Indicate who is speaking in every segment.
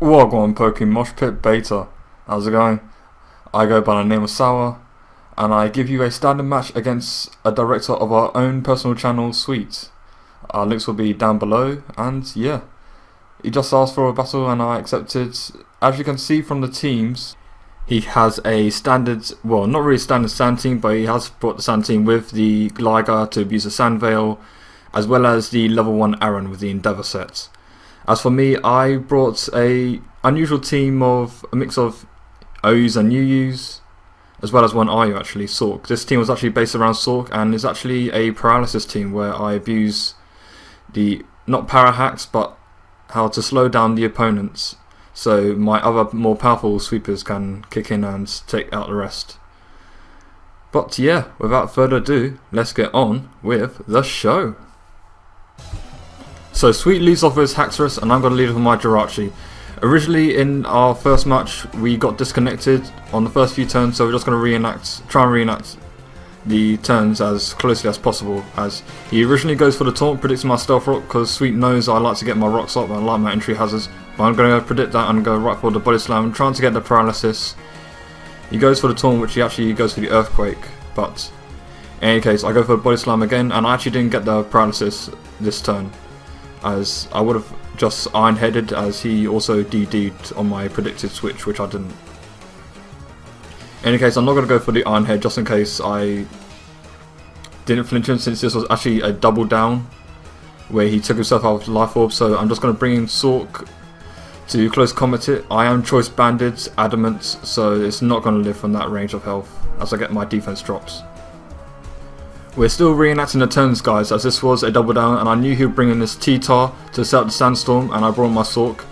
Speaker 1: Welcome PokeMoshPitbeta. How's it going? I go by the name of Sour, and I give you a standard match against a director of our own personal channel, Sweet. Our links will be down below, and yeah, he just asked for a battle and I accepted. As you can see from the teams, he has a standard, well, not really standard sand team, but he has brought the sand team with the Gligar to abuse the Sand Veil, as well as the level 1 Aaron with the Endeavour set. As for me, I brought a unusual team of a mix of O's and UU's, as well as one IU actually, Sork. This team was actually based around Sork and is actually a paralysis team where I abuse the, not para hacks, but how to slow down the opponents so my other more powerful sweepers can kick in and take out the rest. But yeah, without further ado, let's get on with the show. So Sweet leads off with his Haxorus and I'm going to lead off with my Jirachi. Originally in our first match we got disconnected on the first few turns, so we're just going to try and reenact the turns as closely as possible, as he originally goes for the taunt, predicting my stealth rock because Sweet knows I like to get my rocks up and I like my entry hazards, but I'm going to predict that and go right for the body slam, trying to get the paralysis. He goes for the taunt, which he actually goes for the earthquake, but in any case I go for the body slam again and I actually didn't get the paralysis this turn, as I would have just iron-headed, as he also DD'd on my predicted switch, which I didn't. In any case, I'm not going to go for the iron head just in case I didn't flinch him, since this was actually a double down where he took himself out of life orb, so I'm just going to bring in Sork to close combat it. I am choice banded, adamant, so it's not going to live from that range of health as I get my defense drops. We're still reenacting the turns, guys, as this was a double down and I knew he would bring in this T-Tar to set up the Sandstorm, and I brought my Sork.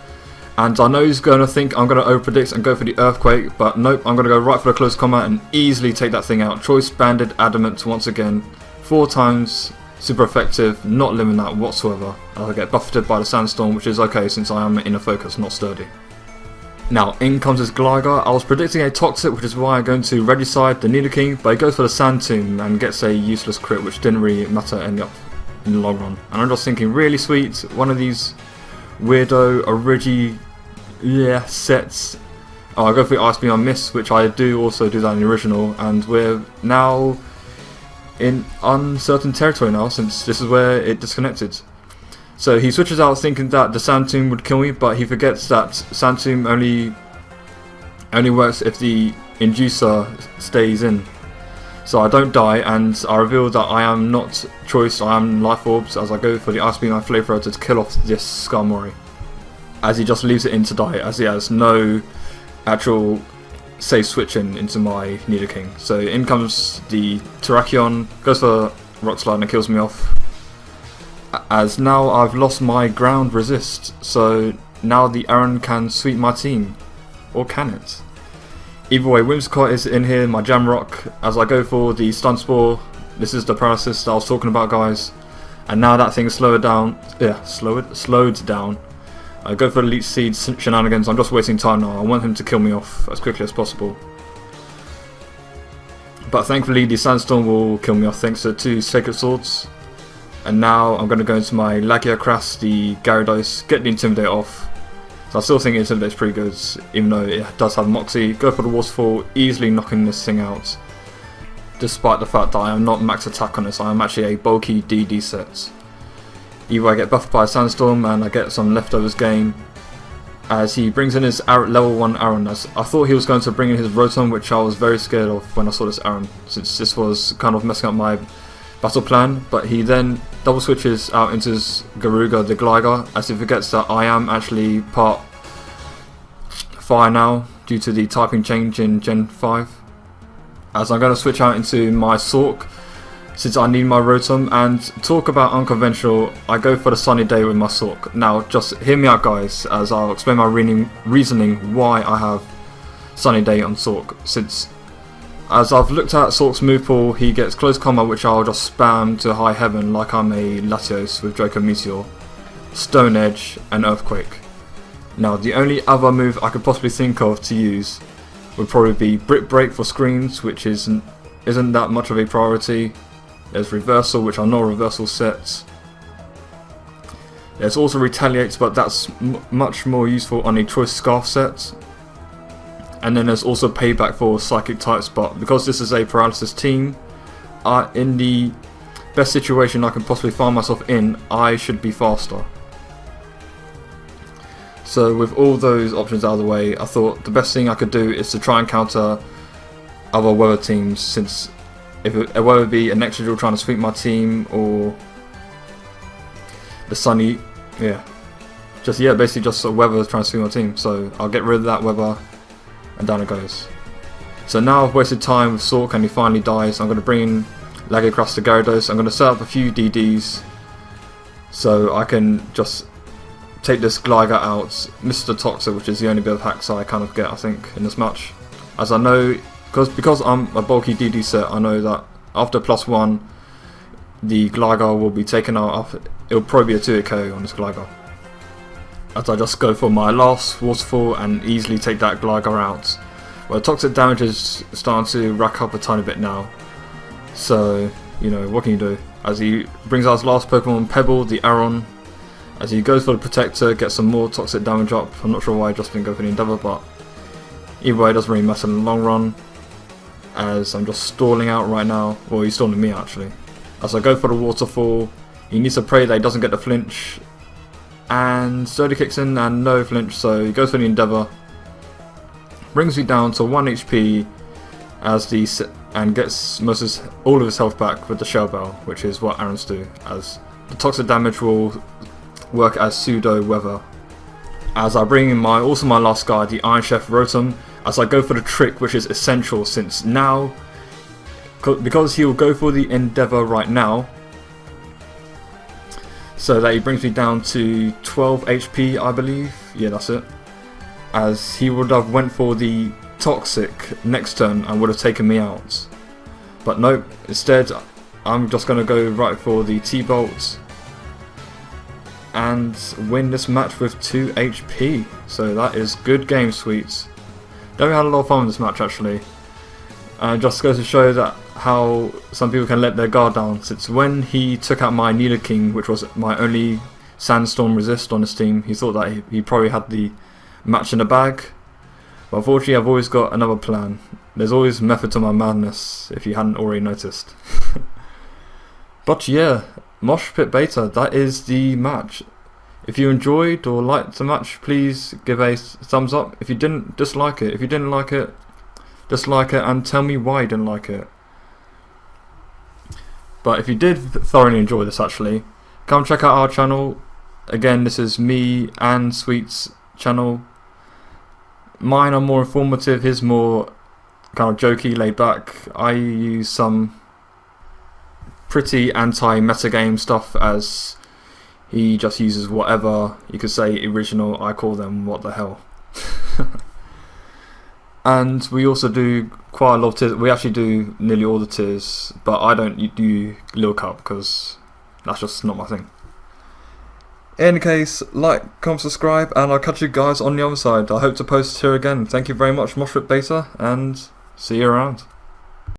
Speaker 1: And I know he's going to think I'm going to over-predict and go for the Earthquake, but nope, I'm going to go right for the close combat and easily take that thing out. Choice banded, adamant once again, 4 times, super effective, not limiting that whatsoever. I get buffeted by the Sandstorm, which is okay since I am inner focus, not sturdy. Now, in comes his Gligar. I was predicting a Toxic, which is why I go into Regicide, the Nidoking, but he goes for the Sand Tomb and gets a useless crit, which didn't really matter in the long run. And I'm just thinking, really Sweet, one of these weirdo origi sets. Oh, I go for the Ice Beam on miss, which I do also do that in the original, and we're now in uncertain territory now since this is where it disconnected. So he switches out thinking that the Sand Tomb would kill me, but he forgets that Sand Tomb only works if the Inducer stays in. So I don't die, and I reveal that I am not choice, I am Life Orbs, as I go for the Ice Beam and Flamethrower to kill off this Skarmory, as he just leaves it in to die, as he has no actual safe switching into my Nidoking. So in comes the Terrakion, goes for Rock Slide and kills me off, as now I've lost my ground resist, so now the Aaron can sweep my team, or can it? Either way, Whimsicott is in here, my Jamrock, as I go for the Stun Spore. This is the paralysis that I was talking about, guys, and now that thing slowed down. I go for the Leech Seed shenanigans. I'm just wasting time now. I want him to kill me off as quickly as possible, but thankfully the Sandstorm will kill me off thanks to 2 Sacred Swords. And now I'm going to go into my Lagiacrass, the Gyarados, get the Intimidate off. So I still think Intimidate is pretty good, even though it does have Moxie. Go for the Waterfall, easily knocking this thing out, despite the fact that I am not max attack on this. I am actually a bulky DD set. Either I get buffed by a Sandstorm and I get some leftovers gain, as he brings in his level 1 Aaron. I thought he was going to bring in his Rotom, which I was very scared of when I saw this Aaron, since this was kind of messing up my battle plan, but he then double switches out into his Garuga, the Gligar, as he forgets that I am actually part Fire now due to the typing change in Gen 5. As I'm going to switch out into my Sork since I need my Rotom, and talk about unconventional, I go for the Sunny Day with my Sork. Now just hear me out, guys, as I'll explain my reasoning why I have Sunny Day on Sork. Since as I've looked at Sork's move pool, he gets close combat, which I'll just spam to high heaven like I'm a Latios with Draco Meteor, Stone Edge and Earthquake. Now the only other move I could possibly think of to use would probably be Brick Break for screens, which isn't that much of a priority. There's Reversal, which are not reversal sets. There's also Retaliates, but that's much more useful on a Choice Scarf set. And then there's also Payback for Psychic types, but because this is a Paralysis team, in the best situation I can possibly find myself in, I should be faster. So with all those options out of the way, I thought the best thing I could do is to try and counter other weather teams, since whether it be an extra drill trying to sweep my team or the sunny, basically just weather trying to sweep my team. So I'll get rid of that weather, and down it goes. So now I've wasted time with Sork and he finally dies. I'm going to bring in Lagacross to Gyarados. I'm going to set up a few DDs so I can just take this Gligar out, Mr. Toxic, which is the only bit of hacks I kind of get, I think, in this match. As I know, because I'm a bulky DD set, I know that after +1, the Gligar will be taken out. It'll probably be a 2-hit KO on this Gligar. As I just go for my last Waterfall and easily take that Gligar out. Well, toxic damage is starting to rack up a tiny bit now. So, you know, what can you do? As he brings out his last Pokemon, Pebble, the Aron. As he goes for the Protector, gets some more toxic damage up. I'm not sure why he just didn't go for the Endeavour, but either way, it doesn't really matter in the long run. As I'm just stalling out right now. Well, he's stalling me actually. As I go for the Waterfall, he needs to pray that he doesn't get the flinch. And Sturdy kicks in and no flinch, so he goes for the Endeavour. Brings me down to 1 HP and gets all of his health back with the Shell Bell, which is what Arons do, as the toxic damage will work as pseudo weather. As I bring in my last guy, the Iron Chef Rotom, as I go for the trick, which is essential, since now, because he will go for the Endeavour right now, so that he brings me down to 12 HP, I believe. Yeah, that's it. As he would have went for the Toxic next turn and would have taken me out. But nope, instead I'm just going to go right for the T-Bolt and win this match with 2 HP. So that is good game, Sweets. We had a lot of fun with this match actually. And just goes to show that how some people can let their guard down, since when he took out my Nidoking, which was my only Sandstorm resist on his team, he thought that he probably had the match in the bag. But unfortunately I've always got another plan. There's always method to my madness, if you hadn't already noticed. But yeah, PokeMoshPitbeta, that is the match. If you enjoyed or liked the match, please give a thumbs up. If you didn't, dislike it. If you didn't like it, dislike it and tell me why you didn't like it. But if you did thoroughly enjoy this actually, come check out our channel. Again, this is me and Sweet's channel. Mine are more informative, his more kind of jokey, laid back. I use some pretty anti-metagame stuff, as he just uses whatever you could say original, I call them what the hell. And we also do quite a lot of tiers. We actually do nearly all the tiers, but I don't do Lil Cup because that's just not my thing. In any case, like, comment, subscribe, and I'll catch you guys on the other side. I hope to post here again. Thank you very much, PokeMoshPit Beta, and see you around.